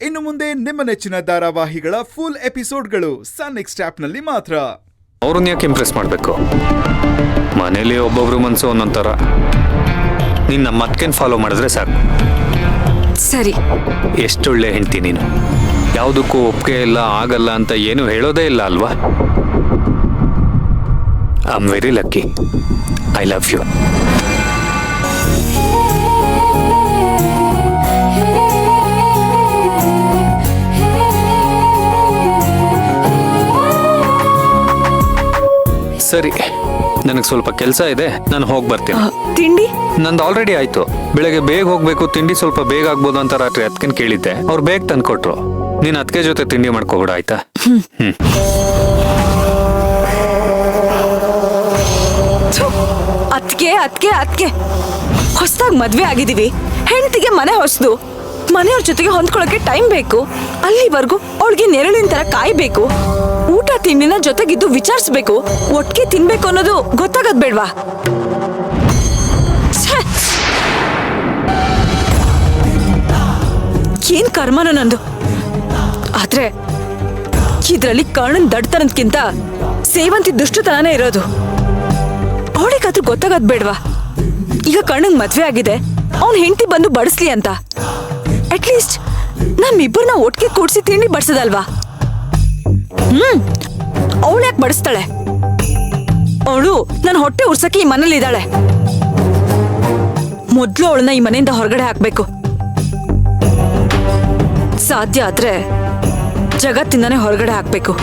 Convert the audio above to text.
ಇನ್ನು ಮುಂದೆ ನಿಮ್ಮ ನೆಚ್ಚಿನ ಧಾರಾವಾಹಿಗಳ ಫುಲ್ ಎಪಿಸೋಡ್ಗಳು ಸನ್ ನೆಕ್ಸ್ಟ್ ಆಪ್ನಲ್ಲಿ ಮಾತ್ರ. ಅವ್ರನ್ನ ಯಾಕೆ ಇಂಪ್ರೆಸ್ ಮಾಡಬೇಕು? ಮನೇಲಿ ಒಬ್ಬೊಬ್ರು ಮನಸ್ಸು ಒಂದೊಂಥರ. ನೀನು ನಮ್ಮ ಮತ್ಕೇನು ಫಾಲೋ ಮಾಡಿದ್ರೆ ಸಾಕು. ಸರಿ. ಎಷ್ಟೊಳ್ಳೆ ಹೆಂಡ್ತಿ ನೀನು. ಯಾವುದಕ್ಕೂ ಒಪ್ಪಿಗೆ ಇಲ್ಲ, ಆಗಲ್ಲ ಅಂತ ಏನು ಹೇಳೋದೇ ಇಲ್ಲ ಅಲ್ವಾ? I am very lucky. I love you. ಸರಿ, ನನಗೆ ಸ್ವಲ್ಪ ಕೆಲಸ ಇದೆ, ನಾನು ಹೋಗಿ ಬರ್ತೀನಿ. ತಿಂಡಿ ನಂದು ಆಲ್ರೆಡಿ ಆಯ್ತು. ಬೆಳಗ್ಗೆ ಬೇಗ ಹೋಗ್ಬೇಕು, ತಿಂಡಿ ಸ್ವಲ್ಪ ಬೇಗ ಆಗ್ಬೋದು ಅಂತ ರಾತ್ರಿ ಅದಕ್ಕೆ ಕೇಳಿದ್ದೆ. ಅವ್ರು ಬೇಗ ತಂದ್ಕೊಟ್ರು. ನೀನು ಅದಕ್ಕೆ ಜೊತೆ ತಿಂಡಿ ಮಾಡ್ಕೋಬಿಡ, ಆಯ್ತಾ? ಅದಕ್ಕೆ ಹೊಸದಾಗಿ ಮದ್ವೆ ಆಗಿದೀವಿ. ಹೆಂಡತಿಗೆ ಮನೆ ಹೊಸದು, ಮನೆಯವ್ರ ಜೊತೆಗೆ ಹೊಂದ್ಕೊಳಕ್ಕೆ ಟೈಮ್ ಬೇಕು. ಅಲ್ಲಿವರೆಗೂ ಅವಳಿಗೆ ನೆರಳಿನ ತರ ಕಾಯ್ಬೇಕು. ಊಟ ತಿಂಡಿನ ಜೊತೆಗಿದ್ದು ವಿಚಾರಿಸ್ಬೇಕು. ಒಟ್ಟಿಗೆ ತಿನ್ಬೇಕು ಅನ್ನೋದು ಗೊತ್ತಾಗದ್ ಬೇಡ್ವಾ? ಏನ್ ಕರ್ಮನ ನಂದು. ಆದ್ರೆ ಇದ್ರಲ್ಲಿ ಕರ್ಣನ್ ದಡ್ತನದ್ಕಿಂತ ಸೇವಂತಿ ದುಷ್ಟತನನೇ ಇರೋದು. ಅವಳಿಗಾದ್ರೂ ಗೊತ್ತಾಗದ್ ಬೇಡ್ವಾ? ಈಗ ಕರ್ಣಂಗ್ ಮದ್ವೆ ಆಗಿದೆ, ಅವ್ನ್ ಹೆಂಡತಿ ಬಂದು ಬಡಿಸ್ಲಿ ಅಂತ. ಅಟ್ಲೀಸ್ಟ್ ನಮ್ಮಿಬ್ಬರನ್ನ ಒಟ್ಟಿಗೆ ಕೂಡ್ಸಿ ತಿಂಡಿ ಬಡ್ಸದಲ್ವಾ? ಅವಳು ಯಾಕೆ ಬಡಿಸ್ತಾಳೆ? ಅವಳು ನನ್ನ ಹೊಟ್ಟೆ ಉರ್ಸಕ್ಕೆ ಈ ಮನೇಲಿ ಇದ್ದಾಳೆ. ಮೊದ್ಲು ಅವಳನ್ನ ಈ ಮನೆಯಿಂದ ಹೊರಗಡೆ ಹಾಕ್ಬೇಕು. ಸಾಧ್ಯ ಆದ್ರೆ ಜಗತ್ತಿಂದಾನೇ ಹೊರಗಡೆ ಹಾಕ್ಬೇಕು.